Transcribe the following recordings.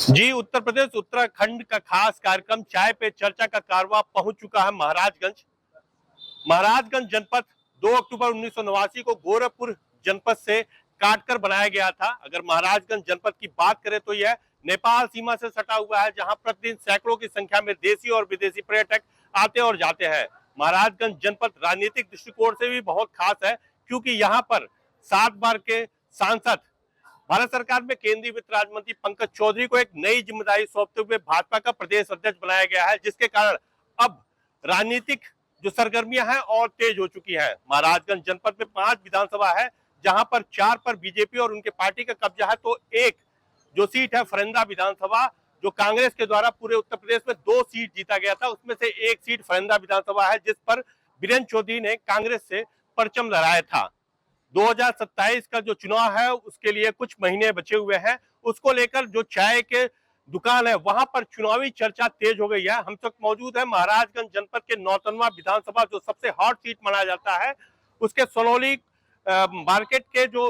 जी, उत्तर प्रदेश उत्तराखंड का खास कार्यक्रम चाय पे चर्चा का कारवां पहुंच चुका है महाराजगंज। महाराजगंज जनपद 2 अक्टूबर 1989 को गोरखपुर जनपद से काटकर बनाया गया था। अगर महाराजगंज जनपद की बात करें तो यह नेपाल सीमा से सटा हुआ है, जहां प्रतिदिन सैकड़ों की संख्या में देशी और विदेशी पर्यटक आते और जाते हैं। महाराजगंज जनपद राजनीतिक दृष्टिकोण से भी बहुत खास है, क्योंकि यहाँ पर 7 बार के सांसद भारत सरकार में केंद्रीय वित्त राज्य मंत्री पंकज चौधरी को एक नई जिम्मेदारी सौंपते हुए भाजपा का प्रदेश अध्यक्ष बनाया गया है, जिसके कारण अब राजनीतिक जो सरगर्मियां हैं और तेज हो चुकी हैं। महाराजगंज जनपद में 5 विधानसभा है, जहां पर 4 पर बीजेपी और उनके पार्टी का कब्जा है, तो एक जो सीट है फरेंदा विधानसभा, जो कांग्रेस के द्वारा पूरे उत्तर प्रदेश में 2 सीट जीता गया था, उसमें से एक सीट फरेंदा विधानसभा है, जिस पर बीरेंद्र चौधरी ने कांग्रेस से परचम लहराया था। 2027 का जो चुनाव है उसके लिए कुछ महीने बचे हुए हैं, उसको लेकर जो चाय के दुकान है वहां पर चुनावी चर्चा तेज हो गई है। हम सब मौजूद है महाराजगंज जनपद के नौतनवा विधानसभा, जो सबसे हॉट सीट माना जाता है, उसके सनौली मार्केट के जो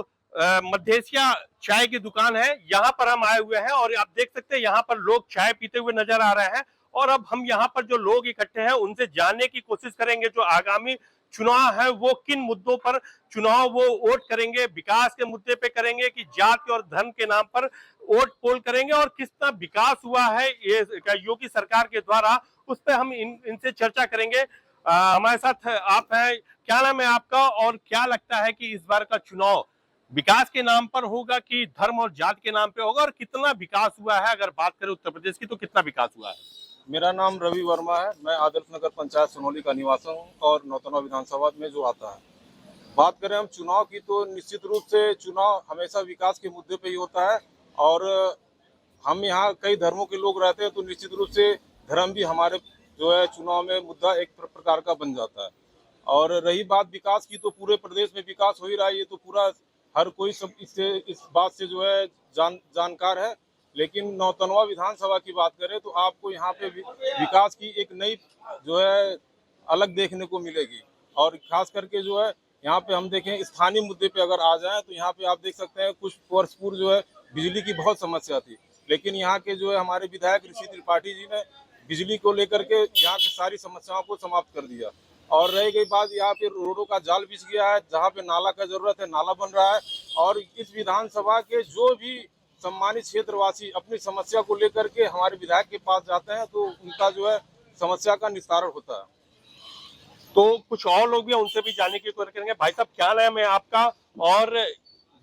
मध्येसिया चाय की दुकान है, यहाँ पर हम आए हुए हैं और आप देख सकते हैं यहाँ पर लोग चाय पीते हुए नजर आ रहे हैं। और अब हम यहाँ पर जो लोग इकट्ठे हैं उनसे जानने की कोशिश करेंगे जो आगामी चुनाव है वो किन मुद्दों पर चुनाव वो वोट करेंगे, विकास के मुद्दे पे करेंगे कि जाति और धर्म के नाम पर वोट पोल करेंगे, और कितना विकास हुआ है ये योगी सरकार के द्वारा, उस पर हम इनसे चर्चा करेंगे। हमारे साथ आप हैं, क्या नाम है आपका और क्या लगता है कि इस बार का चुनाव विकास के नाम पर होगा कि धर्म और जाति के नाम पे होगा, और कितना विकास हुआ है? अगर बात करें उत्तर प्रदेश की तो कितना विकास हुआ है? मेरा नाम रवि वर्मा है। मैं आदर्श नगर पंचायत सोनौली का निवासी हूँ और नौतनवा विधानसभा में जो आता है। बात करें हम चुनाव की तो निश्चित रूप से चुनाव हमेशा विकास के मुद्दे पे ही होता है, और हम यहाँ कई धर्मों के लोग रहते हैं तो निश्चित रूप से धर्म भी हमारे जो है चुनाव में मुद्दा एक प्रकार का बन जाता है। और रही बात विकास की तो पूरे प्रदेश में विकास हो ही रहा है, ये तो पूरा हर कोई सब इस बात से जो है जानकार है। लेकिन नौतनवा विधानसभा की बात करें तो आपको यहाँ पे विकास की एक नई जो है अलग देखने को मिलेगी। और खास करके जो है यहाँ पे हम देखें स्थानीय मुद्दे पे अगर आ जाएं तो यहाँ पे आप देख सकते हैं कुछ वर्ष पूर्व जो है बिजली की बहुत समस्या थी, लेकिन यहाँ के जो है हमारे विधायक ऋषि त्रिपाठी जी ने बिजली को लेकर के यहाँ की सारी समस्याओं को समाप्त कर दिया। और रह गई बात, यहाँ पे रोडों का जाल बिछ गया है, जहाँ पे नाला का जरूरत है नाला बन रहा है। और इस विधानसभा के जो भी सम्मानित क्षेत्रवासी अपनी समस्या को लेकर के हमारे विधायक के पास जाते हैं तो उनका जो है समस्या का निस्तारण होता है। तो कुछ और लोग भी हैं, उनसे भी जानने की कोशिश करेंगे। भाई साहब, क्या नाम है आपका? और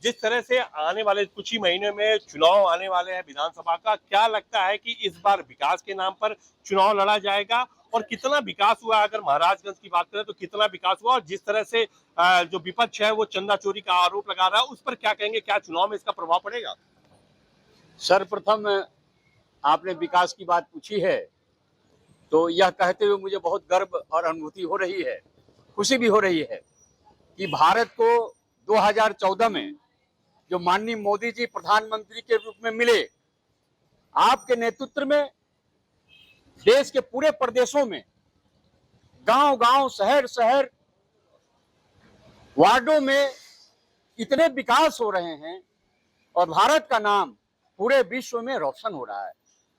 जिस तरह से आने वाले कुछ ही महीने में चुनाव आने वाले हैं विधानसभा का, क्या लगता है कि इस बार विकास के नाम पर चुनाव लड़ा जाएगा और कितना विकास हुआ? अगर महाराजगंज की बात करें तो कितना विकास हुआ, और जिस तरह से जो विपक्ष है वो चंदा चोरी का आरोप लगा रहा है, उस पर क्या कहेंगे? क्या चुनाव में इसका प्रभाव पड़ेगा? सर्वप्रथम आपने विकास की बात पूछी है तो यह कहते हुए मुझे बहुत गर्व और अनुभूति हो रही है, खुशी भी हो रही है कि भारत को 2014 में जो माननीय मोदी जी प्रधानमंत्री के रूप में मिले, आपके नेतृत्व में देश के पूरे प्रदेशों में गांव-गांव, शहर-शहर, वार्डों में इतने विकास हो रहे हैं और भारत का नाम पूरे विश्व में रोशन हो रहा है।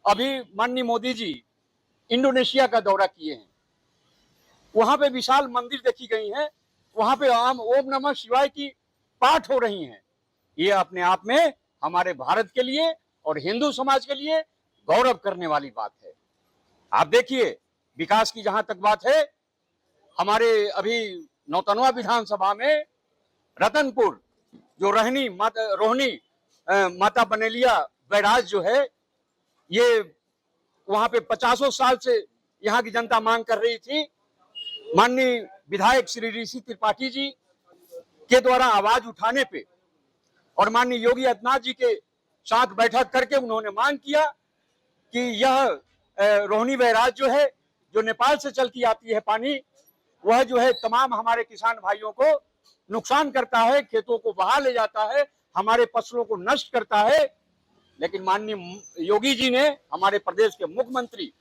अभी माननीय मोदी जी इंडोनेशिया का दौरा किए हैं, वहां पे विशाल मंदिर देखी गई हैं, वहां पे ओम नमः शिवाय की पाठ हो रही हैं। ये अपने आप में हमारे भारत के लिए और हिंदू समाज के लिए गौरव करने वाली बात है। आप देखिए विकास की जहां तक बात है, हमारे अभी नौतनवा विधानसभा में रतनपुर जो रोहिणी माता बनेलिया बैराज जो है, ये वहां पे 50 साल से यहाँ की जनता मांग कर रही थी। माननीय विधायक श्री ऋषि त्रिपाठी जी के द्वारा आवाज उठाने पे और माननीय योगी आदित्यनाथ जी के साथ बैठक करके उन्होंने मांग किया कि यह रोहिणी बैराज जो है, जो नेपाल से चलती आती है पानी, वह जो है तमाम हमारे किसान भाइयों को नुकसान करता है, खेतों को बहा ले जाता है, हमारे फसलों को नष्ट करता है। लेकिन माननीय योगी जी ने, हमारे प्रदेश के मुख्यमंत्री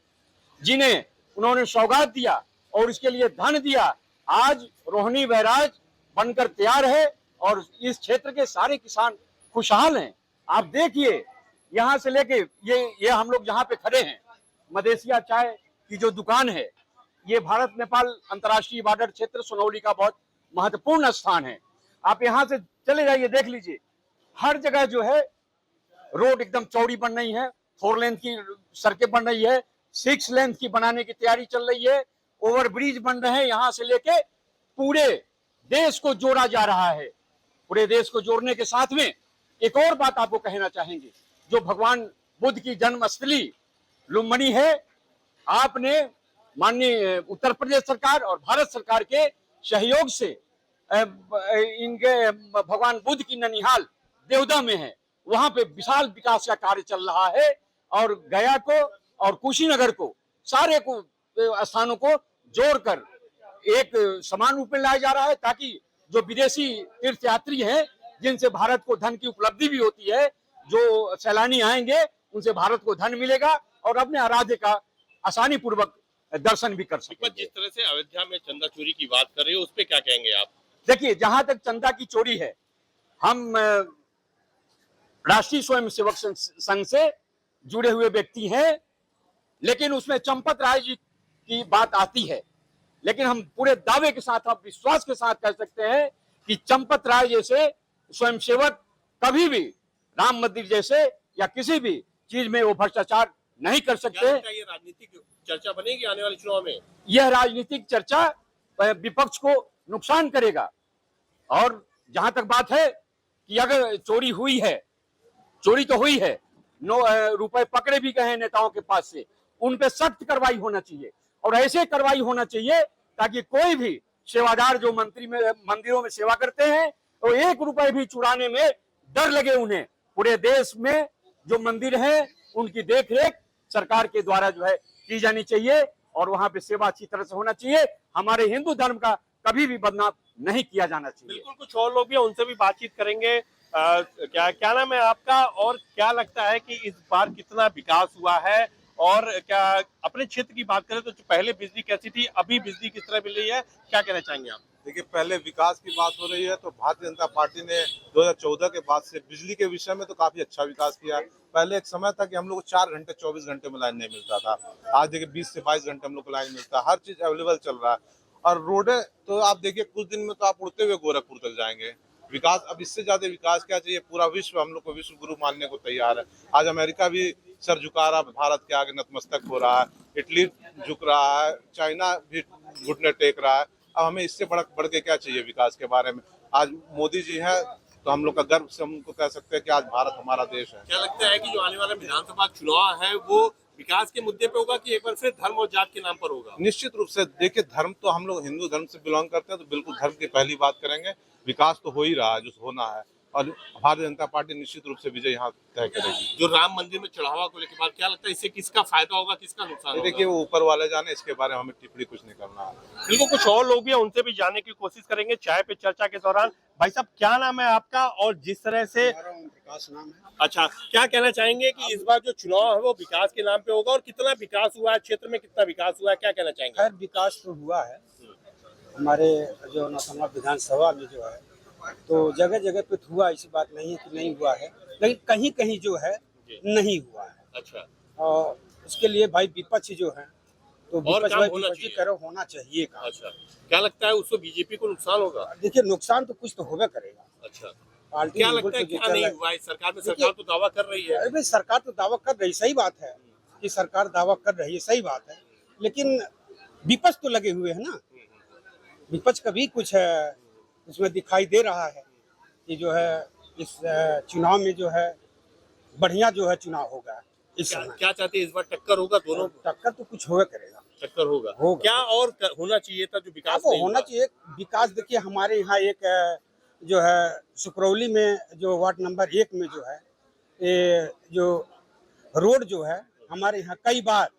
जी ने, उन्होंने सौगात दिया और इसके लिए धन दिया। आज रोहिणी बैराज बनकर तैयार है और इस क्षेत्र के सारे किसान खुशहाल हैं। आप देखिए यहाँ से लेके ये हम लोग जहाँ पे खड़े हैं, मदेशिया चाय की जो दुकान है, ये भारत नेपाल अंतर्राष्ट्रीय बॉर्डर क्षेत्र सुनौली का बहुत महत्वपूर्ण स्थान है। आप यहाँ से चले जाइए, देख लीजिए, हर जगह जो है रोड एकदम चौड़ी बन रही है, 4 लेन की सड़कें बन रही है, 6 लेन की बनाने की तैयारी चल रही है, ओवरब्रिज बन रहे हैं। यहाँ से लेके पूरे देश को जोड़ा जा रहा है। पूरे देश को जोड़ने के साथ में एक और बात आपको कहना चाहेंगे, जो भगवान बुद्ध की जन्मस्थली लुम्बिनी है, आपने माननीय उत्तर प्रदेश सरकार और भारत सरकार के सहयोग से इनके भगवान बुद्ध की ननिहाल देवदा में है, वहां पे विशाल विकास का कार्य चल रहा है। और गया को और कुशीनगर को, सारे को स्थानों को जोड़कर एक समान रूप में लाया जा रहा है, ताकि जो विदेशी तीर्थयात्री हैं, जिनसे भारत को धन की उपलब्धि भी होती है, जो सैलानी आएंगे उनसे भारत को धन मिलेगा और अपने आराध्य का आसानी पूर्वक दर्शन भी कर सकेंगे। जिस तरह से अयोध्या में चंदा चोरी की बात कर रहे हो, उस पे क्या कहेंगे आप? देखिए, जहां तक चंदा की चोरी है, हम राष्ट्रीय स्वयंसेवक संघ से जुड़े हुए व्यक्ति हैं, लेकिन उसमें चंपत राय जी की बात आती है। लेकिन हम पूरे दावे के साथ, आप विश्वास के साथ कह सकते हैं कि चंपत राय जैसे स्वयंसेवक कभी भी राम मंदिर जैसे या किसी भी चीज में वो भ्रष्टाचार नहीं कर सकते। ये राजनीतिक चर्चा बनेगी आने वाले चुनाव में? यह राजनीतिक चर्चा विपक्ष को नुकसान करेगा। और जहां तक बात है कि अगर चोरी हुई है, चोरी तो हुई है, रुपए पकड़े भी गए हैं नेताओं के पास से, उन पे सख्त कार्रवाई होना चाहिए। और ऐसे कार्रवाई होना चाहिए ताकि कोई भी सेवादार जो मंदिरों में सेवा करते हैं, तो 1 रुपए भी चुराने में डर लगे उन्हें। पूरे देश में जो मंदिर है, उनकी देखरेख सरकार के द्वारा जो है की जानी चाहिए और वहां पे सेवा अच्छी तरह से होना चाहिए। हमारे हिंदू धर्म का कभी भी बदनाम नहीं किया जाना चाहिए। बिल्कुल, कुछ और लोग भी हैं, उनसे भी बातचीत करेंगे। क्या नाम है आपका और क्या लगता है कि इस बार कितना विकास हुआ है? और क्या अपने क्षेत्र की बात करें तो पहले बिजली कैसी थी, अभी बिजली किस तरह मिल रही है, क्या कहना चाहेंगे आप? देखिए, पहले विकास की बात हो रही है तो भारतीय जनता पार्टी ने 2014 के बाद से बिजली के विषय में तो काफी अच्छा विकास किया। पहले एक समय था कि हम लोग को 4 घंटे 24 घंटे में लाइन नहीं मिलता था। आज देखिए 20 से 22 घंटे हम लोग को लाइन मिलता है, हर चीज अवेलेबल चल रहा है। और रोडें तो आप देखिए, कुछ दिन में तो आप उड़ते हुए गोरखपुर तक जाएंगे। विकास, अब इससे ज्यादा विकास क्या चाहिए? पूरा विश्व हम लोग को विश्व गुरु मानने को तैयार है। आज अमेरिका भी सर झुका रहा, भारत के आगे नतमस्तक हो रहा है, इटली झुक रहा है, चाइना भी घुटने टेक रहा है। अब हमें इससे बढ़ के क्या चाहिए विकास के बारे में? आज मोदी जी हैं तो हम लोग का गर्व से हमको कह सकते हैं कि आज भारत हमारा देश है। क्या लगता है कि जो आने वाला विधानसभा चुनाव है वो विकास के मुद्दे पे होगा कि एक बार फिर धर्म और जात के नाम पर होगा? निश्चित रूप से देखिए, धर्म तो हम लोग हिंदू धर्म से बिलोंग करते हैं, तो बिल्कुल धर्म की पहली बात करेंगे। विकास तो हो ही रहा है जो होना है, और भारतीय जनता पार्टी निश्चित रूप से विजय यहाँ तय करेगी। जो राम मंदिर में चढ़ावा को लेकर बात, क्या लगता है इससे किसका फायदा होगा, किसका नुकसान होगा? देखिए, वो ऊपर वाले जाने, इसके बारे में हमें टिप्पणी कुछ नहीं करना है। बिल्कुल, कुछ और लोग भी हैं, उनसे भी जानने की कोशिश करेंगे चाय पे चर्चा के दौरान। भाई साहब, क्या नाम है आपका और जिस तरह से विकास नाम है। अच्छा, क्या कहना चाहेंगे कि इस बार जो चुनाव है वो विकास के नाम पे होगा और कितना विकास हुआ है, क्षेत्र में कितना विकास हुआ है, क्या कहना चाहेंगे? खैर, विकास तो हुआ है हमारे जो नौतनवा विधानसभा में जो है, तो जगह जगह पे हुआ, ऐसी बात नहीं है कि नहीं हुआ है, लेकिन कहीं कहीं जो है नहीं हुआ है। अच्छा, और उसके लिए भाई विपक्ष जो है, तो विपक्ष काम भाई होना विपक्षी चाहिए। करो होना चाहिए काम। अच्छा, क्या लगता है उसको बीजेपी को नुकसान होगा? देखिए, नुकसान तो कुछ तो होगा करेगा। अच्छा, पार्टी क्या बिल्कुल लगता है तो क्या जीत नहीं रहा है। हुआ है? सरकार तो दावा कर रही है। अरे भाई, सरकार तो दावा कर रही, सही बात है कि सरकार दावा कर रही है, सही बात है, लेकिन विपक्ष तो लगे हुए है ना। विपक्ष का भी कुछ है उसमें दिखाई दे रहा है कि जो है इस चुनाव में जो है बढ़िया जो है चुनाव होगा इस समय। क्या चाहते हैं इस बार टक्कर होगा दोनों? टक्कर तो कुछ होगा करेगा। टक्कर होगा। क्या और होना चाहिए था जो विकास वो नहीं होना हुआ? चाहिए विकास। देखिए, हमारे यहाँ एक जो है सुकरौली में जो वार्ड नंबर 1 में जो है, ये जो रोड जो है, हमारे यहाँ कई बार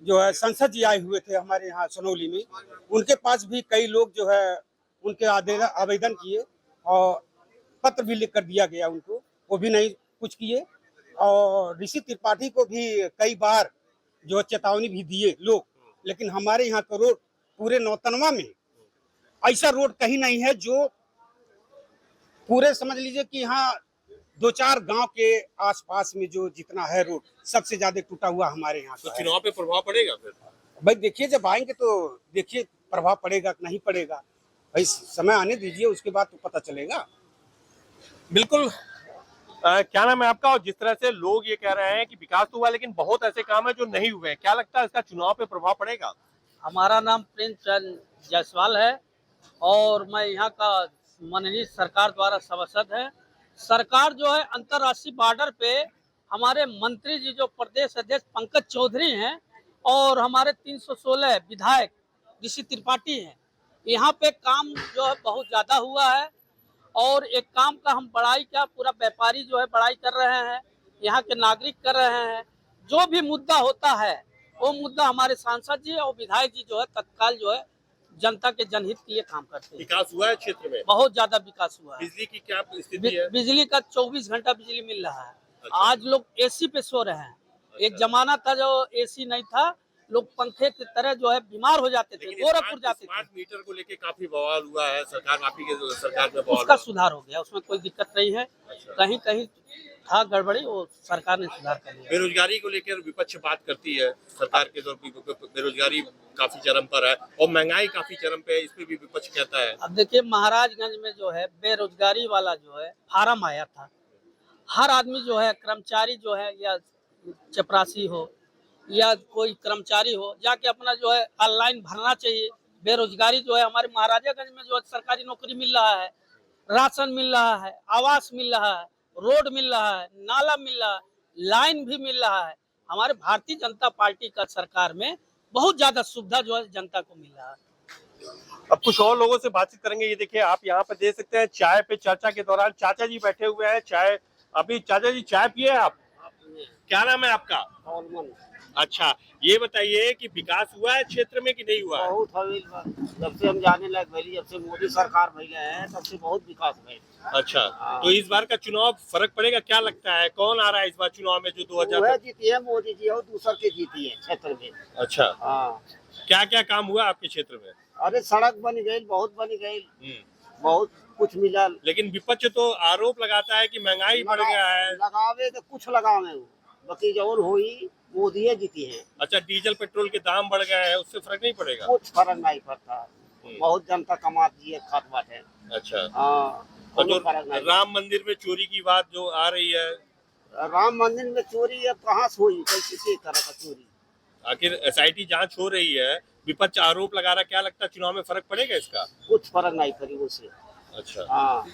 जो है संसद जी आए हुए थे हमारे यहाँ सुनौली में, उनके पास भी कई लोग जो है उनके आवेदन किए और पत्र भी लिख कर दिया गया उनको, वो भी नहीं कुछ किए। और ऋषि त्रिपाठी को भी कई बार जो चेतावनी भी दिए लोग, लेकिन हमारे यहाँ का रोड पूरे नौतनवा में ऐसा रोड कहीं नहीं है जो पूरे समझ लीजिए कि यहाँ दो चार गांव के आसपास में जो जितना है रोड सबसे ज्यादा टूटा हुआ हमारे यहाँ तो का है। चुनाव पे प्रभाव पड़ेगा फिर? भाई देखिए जब आएंगे तो देखिए प्रभाव पड़ेगा कि नहीं पड़ेगा, भाई समय आने दीजिए उसके बाद तो पता चलेगा। बिल्कुल। क्या नाम है आपका? और जिस तरह से लोग ये कह रहे हैं कि विकास तो हुआ लेकिन बहुत ऐसे काम है जो नहीं हुए हैं, क्या लगता है इसका चुनाव पे प्रभाव पड़ेगा? हमारा नाम प्रेमचंद जायसवाल है और मैं यहाँ का माननीय सरकार द्वारा सभासद है। सरकार जो है अंतर्राष्ट्रीय बॉर्डर पे हमारे मंत्री जी जो प्रदेश अध्यक्ष पंकज चौधरी हैं और हमारे 316 विधायक ऋषि त्रिपाठी हैं, यहाँ पे काम जो है बहुत ज़्यादा हुआ है और एक काम का हम बड़ाई क्या पूरा व्यापारी जो है बड़ाई कर रहे हैं, यहाँ के नागरिक कर रहे हैं। जो भी मुद्दा होता है वो मुद्दा हमारे सांसद जी और विधायक जी जो है तत्काल जो है जनता के जनहित के लिए काम करते हैं। विकास हुआ है क्षेत्र में? बहुत ज्यादा विकास हुआ है। बिजली की क्या स्थिति है? बिजली का 24 घंटा बिजली मिल रहा है। अच्छा। आज लोग एसी पे सो रहे हैं। एक जमाना था जो एसी नहीं था, लोग पंखे की तरह जो है बीमार हो जाते थे, गोरखपुर जाते थे। स्मार्ट मीटर को लेके काफी बवाल हुआ है, सरकार आप ही के सरकार में बवाल उसका हुआ। सुधार हो गया, उसमें कोई दिक्कत नहीं है। अच्छा। कहीं कहीं था गड़बड़ी, वो सरकार ने सुधार कर लिया। बेरोजगारी को लेकर विपक्ष बात करती है, सरकार के तौर पर बेरोजगारी काफी चरम पर है और महंगाई काफी चरम पे है, इस पे भी विपक्ष कहता है। अब देखिए महाराजगंज में जो है बेरोजगारी वाला जो है फार्म आया था। हर आदमी जो है कर्मचारी जो है या चपरासी हो या कोई कर्मचारी हो जाके अपना जो है ऑनलाइन भरना चाहिए। बेरोजगारी जो है हमारे महाराजागंज में जो है सरकारी नौकरी मिल रहा है, राशन मिल रहा है, आवास मिल रहा है, रोड मिल रहा है, नाला मिल रहा है, लाइन भी मिल रहा है। हमारे भारतीय जनता पार्टी का सरकार में बहुत ज्यादा सुविधा जो है जनता को मिल रहा है। अब कुछ और लोगों से बातचीत करेंगे। ये देखिए आप यहाँ पे देख सकते हैं चाय पे चर्चा के दौरान चाचा जी बैठे हुए हैं। चाय अभी चाचा जी चाय पिए आप? क्या नाम है आपका? अच्छा, ये बताइए कि विकास हुआ है क्षेत्र में कि नहीं हुआ है? बहुत हवेल बा। जब से हम जाने लग गए, जब से मोदी सरकार भइले हैं तब से बहुत विकास भइल। अच्छा, तो इस बार का चुनाव फर्क पड़ेगा क्या लगता है? कौन आ रहा है इस बार चुनाव में जो 2000? वह जीती है मोदी जी और दूसर के जीती है क्षेत्र में। अच्छा, हाँ, क्या क्या काम हुआ आपके क्षेत्र में? अरे सड़क बन गई, बहुत बन गई, बहुत कुछ मिला। लेकिन विपक्ष तो आरोप लगाता है कि महंगाई बढ़ गया है। लगावे तो कुछ लगावे हो, बाकी जौन हुई मोदी जीती है। अच्छा, डीजल पेट्रोल के दाम बढ़ गए हैं, उससे फर्क नहीं पड़ेगा? कुछ फर्क नहीं पड़ता, बहुत जनता कमा दिए खात बाटे। अच्छा, हाँ, और जो फर्क नहीं। राम मंदिर में चोरी की बात जो आ रही है, राम मंदिर में चोरी अब कहाँ से हुई, किसी तरह का चोरी? आखिर एसआईटी जांच हो रही है, विपक्ष आरोप लगा रहा है, क्या लगता है चुनाव में फर्क पड़ेगा इसका? कुछ फर्क नहीं पड़ी उससे। अच्छा, हाँ,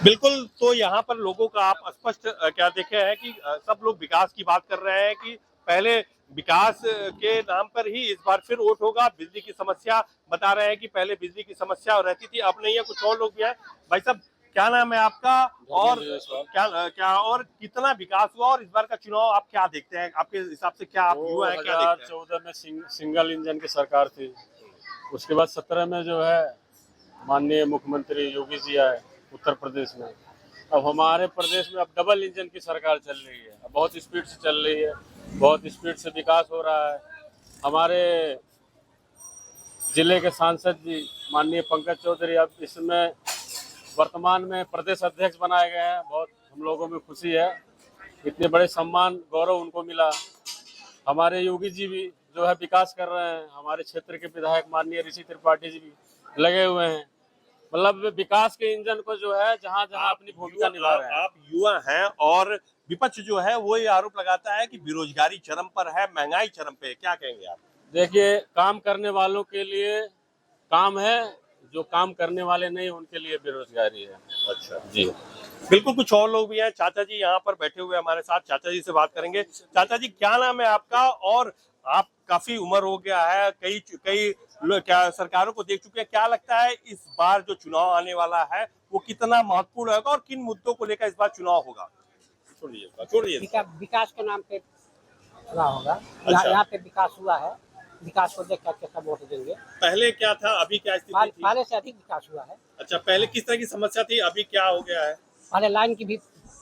बिल्कुल। तो यहाँ पर लोगों का आप स्पष्ट क्या देखे हैं कि सब लोग विकास की बात कर रहे हैं कि पहले विकास के नाम पर ही इस बार फिर वोट होगा। बिजली की समस्या बता रहे हैं कि पहले बिजली की समस्या रहती थी, अब नहीं है। कुछ और लोग भी हैं। भाई साहब क्या नाम है आपका और क्या और कितना विकास हुआ और इस बार का चुनाव आप क्या देखते हैं? आपके हिसाब से क्या आप युवा है, क्या देखते हैं? 2014 में सिंगल इंजन की सरकार थी, उसके बाद 17 में जो है माननीय मुख्यमंत्री योगी जी आए उत्तर प्रदेश में। अब हमारे प्रदेश में अब डबल इंजन की सरकार चल रही है, अब बहुत स्पीड से चल रही है, बहुत स्पीड से विकास हो रहा है। हमारे जिले के सांसद जी माननीय पंकज चौधरी अब इसमें वर्तमान में प्रदेश अध्यक्ष बनाए गए हैं। बहुत हम लोगों में खुशी है, इतने बड़े सम्मान गौरव उनको मिला। हमारे योगी जी भी जो है विकास कर रहे हैं। हमारे क्षेत्र के विधायक माननीय ऋषि त्रिपाठी जी भी लगे हुए हैं। मतलब विकास के इंजन को जो है जहां जहां अपनी भूमिका निभा रहे हैं। आप युवा हैं और विपक्ष जो है वो ये आरोप लगाता है कि बेरोजगारी चरम पर है, महंगाई चरम पे है, क्या कहेंगे आप? देखिए, काम करने वालों के लिए काम है, जो काम करने वाले नहीं उनके लिए बेरोजगारी है। अच्छा जी, बिल्कुल। कुछ और लोग भी हैं। चाचा जी यहाँ पर बैठे हुए हमारे साथ, चाचा जी से बात करेंगे। चाचा जी क्या नाम है आपका? और आप काफी उम्र हो गया है, कई क्या सरकारों को देख चुके हैं, क्या लगता है इस बार जो चुनाव आने वाला है वो कितना महत्वपूर्ण होगा और किन मुद्दों को लेकर इस बार चुनाव होगा? छोड़िए। विकास के नाम पे चुनाव होगा। अच्छा। यहाँ पे विकास हुआ है, विकास को देख करके सब वोट देंगे। पहले क्या था, अभी क्या स्थिति थी? पहले से अधिक विकास हुआ है। अच्छा, पहले किस तरह की समस्या थी, अभी क्या हो गया है? पहले लाइन की भी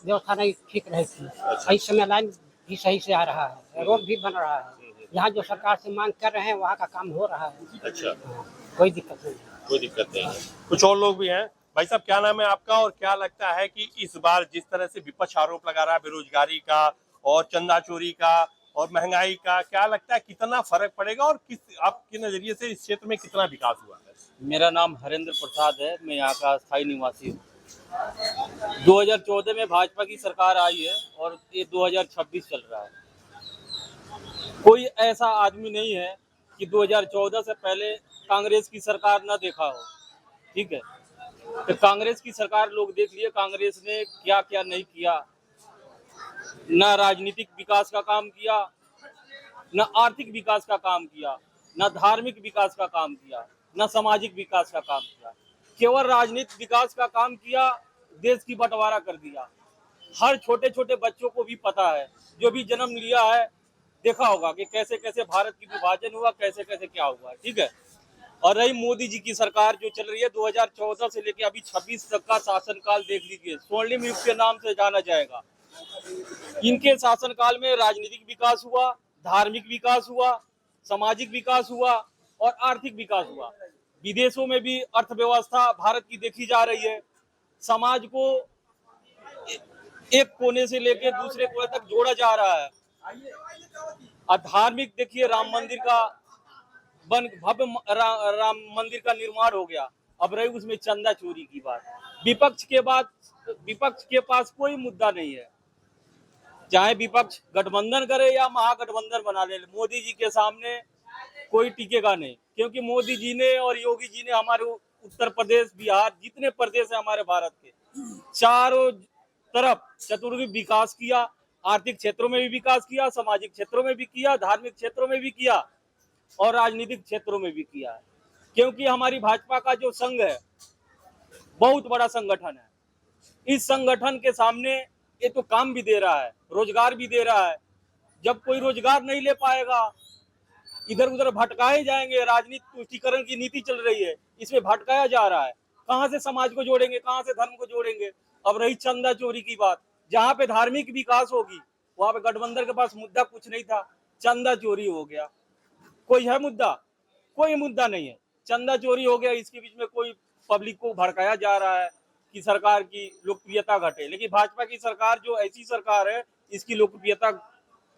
व्यवस्था नहीं ठीक रही थी। अच्छा। इस समय लाइन भी सही से आ रहा है, रोड भी बन रहा है। यहाँ जो सरकार से मांग कर रहे हैं वहाँ का काम हो रहा है। अच्छा, कोई दिक्कत नहीं है। कोई दिक्कत नहीं है। कुछ और लोग भी हैं। भाई साहब, क्या नाम है आपका और क्या लगता है कि इस बार जिस तरह से विपक्ष आरोप लगा रहा है बेरोजगारी का और चंदा चोरी का और महंगाई का, क्या लगता है कितना फर्क पड़ेगा और किस आपके नजरिए से इस क्षेत्र में कितना विकास हुआ है? मेरा नाम हरेंद्र प्रसाद है, मैं यहाँ का स्थायी निवासी हूँ। 2014 में भाजपा की सरकार आई है और ये 2026 चल रहा है। कोई ऐसा आदमी नहीं है कि 2014 से पहले कांग्रेस की सरकार न देखा हो, ठीक है। तो कांग्रेस की सरकार लोग देख लिए, कांग्रेस ने क्या क्या नहीं किया। न राजनीतिक विकास का काम किया, न आर्थिक विकास का काम किया, न धार्मिक विकास का काम किया, न सामाजिक विकास का काम किया। केवल राजनीतिक विकास का काम किया, देश की बंटवारा कर दिया। हर छोटे छोटे बच्चों को भी पता है, जो भी जन्म लिया है देखा होगा कि कैसे कैसे भारत की विभाजन हुआ, कैसे कैसे क्या हुआ, ठीक है। और रही मोदी जी की सरकार जो चल रही है 2014 से लेकर अभी 26 तक का शासनकाल देख लीजिए, स्वर्णिम युग के नाम से जाना जाएगा। इनके शासनकाल में राजनीतिक विकास हुआ, धार्मिक विकास हुआ, सामाजिक विकास हुआ और आर्थिक विकास हुआ। विदेशों में भी अर्थव्यवस्था भारत की देखी जा रही है। समाज को एक कोने से लेकर दूसरे कोने तक जोड़ा जा रहा है। और धार्मिक देखिए, राम मंदिर का भव्य राम मंदिर का निर्माण हो गया। अब रही उसमें चंदा चोरी की बात। विपक्ष के पास कोई मुद्दा नहीं है, चाहे विपक्ष गठबंधन करे या महागठबंधन बना ले, मोदी जी के सामने कोई टिकेगा नहीं। क्योंकि मोदी जी ने और योगी जी ने हमारे उत्तर प्रदेश, बिहार, जितने प्रदेश है हमारे भारत के, चारों तरफ चतुर्विध विकास किया। आर्थिक क्षेत्रों में भी विकास किया, सामाजिक क्षेत्रों में भी किया, धार्मिक क्षेत्रों में भी किया और राजनीतिक क्षेत्रों में भी किया है। क्योंकि हमारी भाजपा का जो संघ है बहुत बड़ा संगठन है। इस संगठन के सामने ये तो काम भी दे रहा है, रोजगार भी दे रहा है। जब कोई रोजगार नहीं ले पाएगा, इधर उधर भटकाए जाएंगे। राजनीतिक तुष्टीकरण की नीति चल रही है, इसमें भटकाया जा रहा है। कहां से समाज को जोड़ेंगे, कहां से धर्म को जोड़ेंगे। अब रही चंदा चोरी की बात, जहां पे धार्मिक विकास होगी वहां पे गठबंधन के पास मुद्दा कुछ नहीं था, चंदा चोरी हो गया। कोई है मुद्दा? कोई मुद्दा नहीं है, चंदा चोरी हो गया। इसके बीच में कोई पब्लिक को भड़काया जा रहा है कि सरकार की लोकप्रियता घटे। लेकिन भाजपा की सरकार जो ऐसी सरकार है, इसकी लोकप्रियता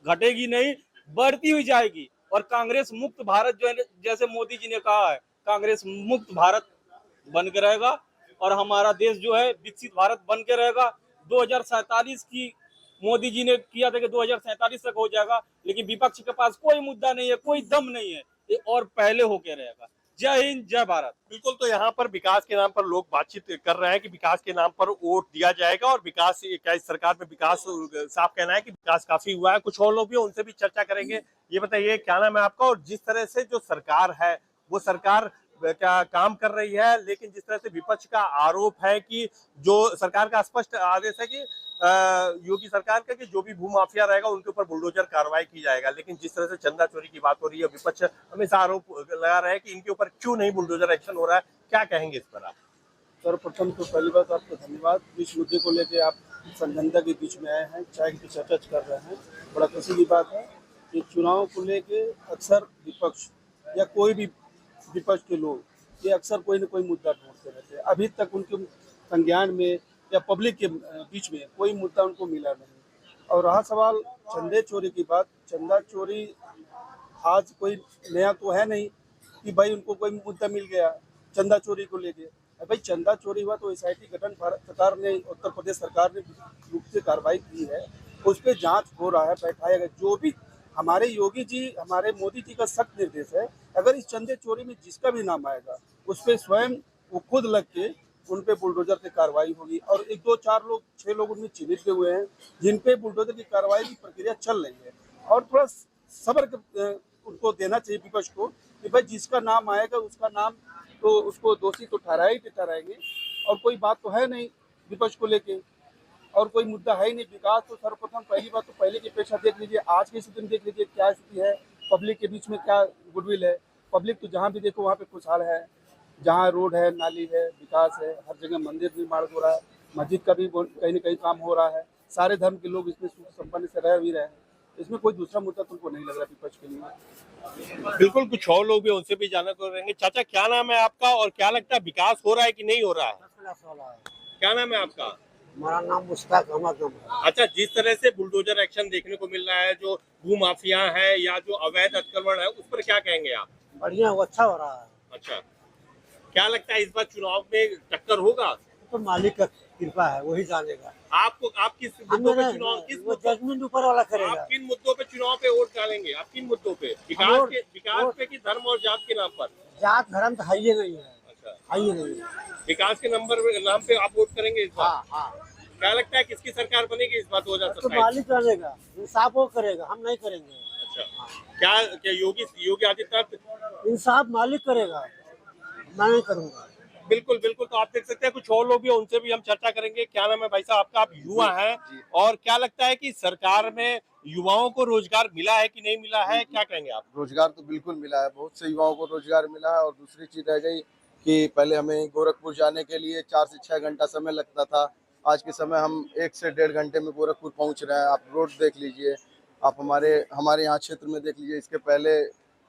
घटेगी नहीं, बढ़ती हुई जाएगी। और कांग्रेस मुक्त भारत जो है, जैसे मोदी जी ने कहा है, कांग्रेस मुक्त भारत बन के रहेगा और हमारा देश जो है विकसित भारत बन के रहेगा। 2047 की मोदी जी ने किया था कि 2047 तक हो जाएगा, लेकिन विपक्ष के पास कोई मुद्दा नहीं है, कोई दम नहीं है, ये और पहले होके रहेगा। जय हिंद, जय भारत। बिल्कुल, तो यहाँ पर विकास के नाम पर लोग बातचीत कर रहे हैं कि विकास के नाम पर वोट दिया जाएगा और विकास, क्या इस सरकार में विकास, साफ कहना है कि विकास काफी हुआ है। कुछ और लोग भी, उनसे भी चर्चा करेंगे। ये बताइए, क्या नाम है आपका और जिस तरह से जो सरकार है वो सरकार क्या काम कर रही है, लेकिन जिस तरह से विपक्ष का आरोप है कि जो सरकार का स्पष्ट आदेश है कि योगी सरकार का कि जो भी भूमाफिया रहेगा उनके ऊपर बुलडोजर कार्रवाई की जाएगा, लेकिन जिस तरह से चंदा चोरी की बात हो रही है, विपक्ष हमेशा आरोप लगा रहा है कि इनके ऊपर क्यों नहीं बुलडोजर एक्शन हो रहा है। क्या कहेंगे इस पर आप? सर्वप्रथम तो पहली बात आपको धन्यवाद। इस मुद्दे को लेकर आप संघनता के बीच में आए हैं, चाय की चर्चा कर रहे हैं, बड़ा खुशी की बात है। कि चुनाव को लेके अक्सर विपक्ष या कोई भी विपक्ष के लोग ये अक्सर कोई न कोई मुद्दा ढूंढते रहते हैं। अभी तक उनके संज्ञान में या पब्लिक के बीच में कोई मुद्दा उनको मिला नहीं। और रहा सवाल चंदे चोरी की बात, चंदा चोरी आज कोई नया तो है नहीं कि भाई उनको कोई मुद्दा मिल गया चंदा चोरी को लेके। भाई चंदा चोरी हुआ तो SIT गठन भारत सरकार ने, उत्तर प्रदेश सरकार ने रूप से कार्रवाई की है, उस पर जाँच हो रहा है, बैठाया गया। जो भी हमारे योगी जी, हमारे मोदी जी का सख्त निर्देश है, अगर इस चंदे चोरी में जिसका भी नाम आएगा उस पर स्वयं वो खुद लग के उन पे बुलडोजर की कार्रवाई होगी। और 1 2 4 लोग 6 लोग उनमें चिन्हित हुए हैं जिन पे बुलडोजर की कार्रवाई की प्रक्रिया चल रही है। और थोड़ा सब्र उनको देना चाहिए विपक्ष को कि भाई जिसका नाम आएगा उसका नाम तो उसको दोषी तो ठहराएंगे। और कोई बात तो है नहीं विपक्ष को लेके, और कोई मुद्दा है ही नहीं। विकास तो सर्वप्रथम पहली बात तो पहले की अपेक्षा देख लीजिए, आज की स्थिति में देख लीजिए क्या स्थिति है, पब्लिक के बीच में क्या गुडविल है। पब्लिक तो जहाँ भी देखो वहाँ पे खुशहाल है, जहाँ रोड है, नाली है, विकास है, हर जगह मंदिर निर्माण हो रहा है, मस्जिद का भी कहीं न कहीं काम हो रहा है। सारे धर्म के लोग इसमें सुख संपन्न से रह भी रहे हैं। इसमें कोई दूसरा मुद्दा तुमको नहीं लग रहा विपक्ष के लिए? बिल्कुल, कुछ और लोग भी, उनसे भी जानना करेंगे। चाचा, क्या नाम है आपका और क्या लगता है विकास हो रहा है कि नहीं हो रहा है? पुलिस वाला है। क्या नाम है आपका? हमारा नाम मुश्ताक अहमद नाम है। अच्छा, जिस तरह से बुलडोजर एक्शन देखने को मिल रहा है, जो भू माफिया है या जो अवैध अतिक्रमण है, उस पर क्या कहेंगे आप? बढ़िया, वो अच्छा हो रहा है। अच्छा, क्या लगता है इस बार चुनाव में टक्कर होगा? तो मालिक का कृपा है, वही जानेगा। आपको आप किस मुद्दों पे चुनाव वो जजमेंट ऊपर वाला करेगा। आप किन मुद्दों पे चुनाव पे वोट डालेंगे? आप किन मुद्दों पे? विकास पे कि धर्म और जात के नाम पर? जात धर्म तो है ही नहीं है। अच्छा, है ही नहीं है। विकास के नाम पे आप वोट करेंगे इस बार? हाँ हाँ। क्या लगता है किसकी सरकार बनेगी इस बार तो 2027? मालिक जानेगा, इंसाफ वो करेगा, हम नहीं करेंगे। अच्छा, क्या योगी आदित्यनाथ? इंसाफ मालिक करेगा, मैं नहीं करूँगा। बिल्कुल बिल्कुल। तो आप देख सकते हैं कुछ और लोग भी हैं, उनसे भी हम चर्चा करेंगे। क्या नाम है भाई साहब आपका? आप युवा हैं, और क्या लगता है कि सरकार में युवाओं को रोजगार मिला है कि नहीं मिला है? क्या कहेंगे आप? रोजगार तो बिल्कुल मिला है, बहुत से युवाओं को रोजगार मिला है। और दूसरी चीज रह गई कि पहले हमें गोरखपुर जाने के लिए 4 से 6 घंटा समय लगता था, आज के समय हम 1 से 1.5 घंटे में गोरखपुर पहुंच रहे हैं। आप रोड देख लीजिए, आप हमारे यहाँ क्षेत्र में देख लीजिए। इसके पहले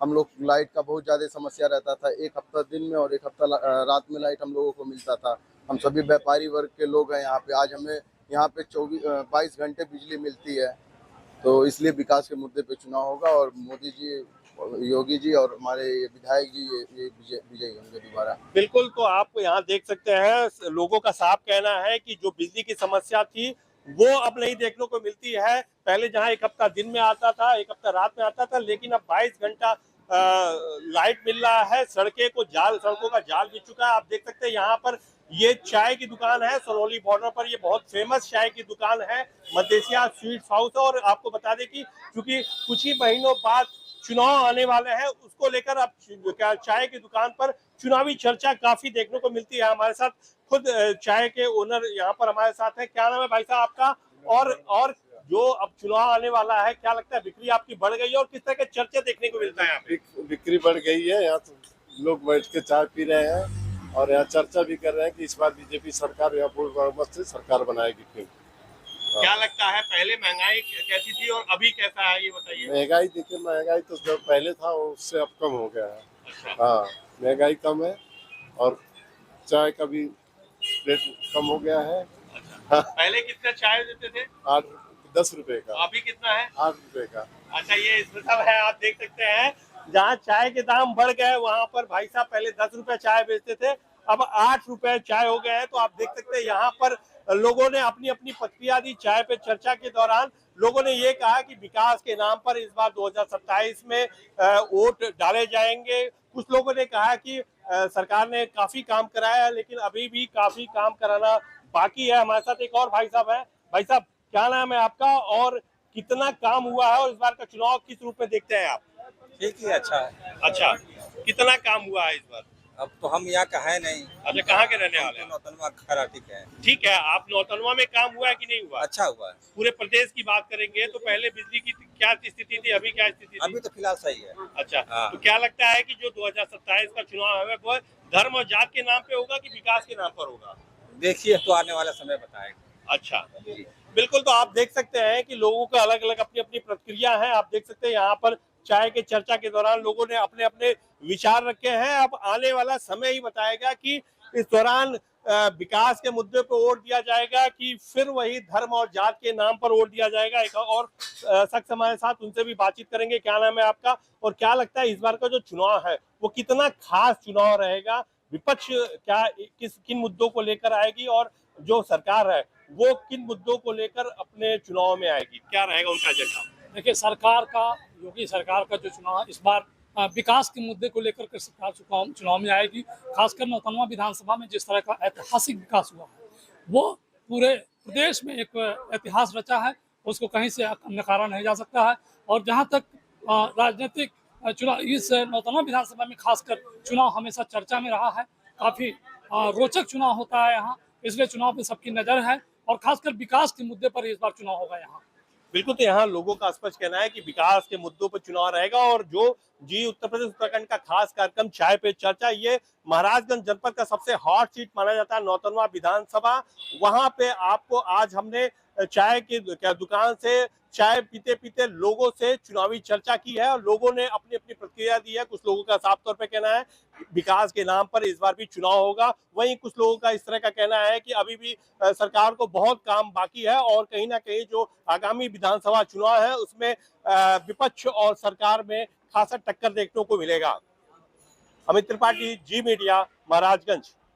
हम लोग लाइट का बहुत ज़्यादा समस्या रहता था, 1 हफ्ता दिन में और 1 हफ्ता रात में लाइट हम लोगों को मिलता था। हम सभी व्यापारी वर्ग के लोग हैं यहाँ पे, आज हमें यहाँ पे 22 घंटे बिजली मिलती है। तो इसलिए विकास के मुद्दे पे चुनाव होगा, और मोदी जी, योगी जी और हमारे विधायक जी ये विजयी होंगे दोबारा। बिल्कुल। तो आप यहाँ देख सकते हैं लोगों का साफ कहना है कि जो बिजली की समस्या थी वो अब नहीं देखने को मिलती है। पहले जहाँ 1 हफ्ता दिन में आता था, 1 हफ्ता रात में आता था, लेकिन अब 22 घंटा लाइट मिल रहा है। सड़कों का जाल बिछ चुका है। आप देख सकते हैं यहाँ पर ये चाय की दुकान है सोनौली बॉर्डर पर। ये बहुत फेमस चाय की दुकान है, मदेशिया स्वीट्स हाउस। और आपको बता दें कि क्योंकि कुछ ही महीनों बाद चुनाव आने वाले हैं, उसको लेकर अब क्या चाय की दुकान पर चुनावी चर्चा काफी देखने को मिलती है। हमारे साथ खुद चाय के ओनर यहाँ पर हमारे साथ है। क्या नाम है भाई साहब आपका? और जो अब चुनाव आने वाला है, क्या लगता है बिक्री आपकी बढ़ गई है और किस तरह के चर्चे देखने को मिलता है यहाँ पे? बिक्री बढ़ गई है, यहाँ तो लोग बैठ के चाय पी रहे हैं और यहाँ चर्चा भी कर रहे हैं कि इस बार बीजेपी सरकार या पूर्ण बहुमत से सरकार बनाएगी फिर। क्या लगता है पहले महंगाई कैसी थी और अभी कैसा है, ये बताइए। महंगाई देखिए, महंगाई तो जो पहले था उससे अब कम हो गया है। अच्छा। हाँ, महंगाई कम है और चाय का भी रेट कम हो गया है। अच्छा। पहले कितना चाय देते थे? 10 रुपए का। अभी कितना है? 8 रुपए का। अच्छा, ये स्पेशल है। आप देख सकते हैं जहाँ चाय के दाम बढ़ गए वहाँ पर भाई साहब पहले 10 रुपए चाय बेचते थे, अब 8 रुपए चाय हो गए हैं। तो आप देख सकते हैं यहाँ पर लोगों ने अपनी अपनी प्रतिक्रिया दी। चाय पे चर्चा के दौरान लोगों ने ये कहा कि विकास के नाम पर इस बार 2027 में वोट डाले जाएंगे। कुछ लोगों ने कहा कि सरकार ने काफी काम कराया है, लेकिन अभी भी काफी काम कराना बाकी है। हमारे साथ एक और भाई साहब है। भाई साहब, क्या नाम है आपका और कितना काम हुआ है और इस बार का चुनाव किस रूप में देखते हैं आप? ठीक ही अच्छा है। अच्छा, कितना काम हुआ है इस बार? अब तो हम यहाँ का है नहीं। अच्छा, कहाँ के रहने वाले हैं? नौतनवा खराटी के हैं। ठीक है, आप नौतनवा में काम हुआ है कि नहीं हुआ? अच्छा हुआ है। पूरे प्रदेश की बात करेंगे तो पहले बिजली की क्या स्थिति थी, अभी क्या स्थिति थी? अभी तो फिलहाल सही है। अच्छा। तो क्या लगता है कि जो 2027 का चुनाव है वो धर्म और जात के नाम पे होगा कि विकास के नाम पर होगा? देखिए, तो आने वाला समय बताएगा। अच्छा, बिल्कुल। तो आप देख सकते हैं कि लोगों का अलग अलग अपनी अपनी प्रतिक्रिया है। आप देख सकते हैं यहाँ पर चाय के चर्चा के दौरान लोगों ने अपने अपने विचार रखे हैं। अब आने वाला समय ही बताएगा कि इस दौरान विकास के मुद्दे पर वोट दिया जाएगा कि फिर वही धर्म और जात के नाम पर वोट दिया जाएगा। एक और शख्स हमारे साथ, उनसे भी बातचीत करेंगे। क्या नाम है आपका और क्या लगता है इस बार का जो चुनाव है वो कितना खास चुनाव रहेगा? विपक्ष किन मुद्दों को लेकर आएगी और जो सरकार है वो किन मुद्दों को लेकर अपने चुनाव में आएगी? क्या रहेगा उनका एजेंडा? देखिए, योगी सरकार का जो चुनाव है इस बार विकास के मुद्दे को लेकर के सरकार चुनाव में आएगी। खासकर नौतनवा विधानसभा में जिस तरह का ऐतिहासिक विकास हुआ है वो पूरे प्रदेश में एक इतिहास रचा है, उसको कहीं से नकारा नहीं जा सकता है। और जहाँ तक राजनीतिक चुनाव, इस नौतनवा विधानसभा में खासकर चुनाव हमेशा चर्चा में रहा है। काफ़ी रोचक चुनाव होता है यहाँ, इसलिए चुनाव पे सबकी नज़र है और खासकर विकास के मुद्दे पर इस बार चुनाव होगा यहाँ। बिल्कुल। तो यहाँ लोगों का स्पष्ट कहना है कि विकास के मुद्दों पर चुनाव रहेगा। और जो उत्तर प्रदेश उत्तराखंड का खास कार्यक्रम चाय पे चर्चा, ये महाराजगंज जनपद का सबसे हॉट सीट माना जाता है नौतनवा विधानसभा। वहां पे आपको आज हमने चाय की दुकान से चाय पीते पीते लोगों से चुनावी चर्चा की है और लोगों ने अपनी अपनी प्रतिक्रिया दी है। कुछ लोगों का साफ तौर पे कहना है विकास के नाम पर इस बार भी चुनाव होगा, वहीं कुछ लोगों का इस तरह का कहना है कि अभी भी सरकार को बहुत काम बाकी है और कहीं ना कहीं जो आगामी विधानसभा चुनाव है उसमें विपक्ष और सरकार में खासा टक्कर देखने को मिलेगा। अमित त्रिपाठी, जी मीडिया, महाराजगंज।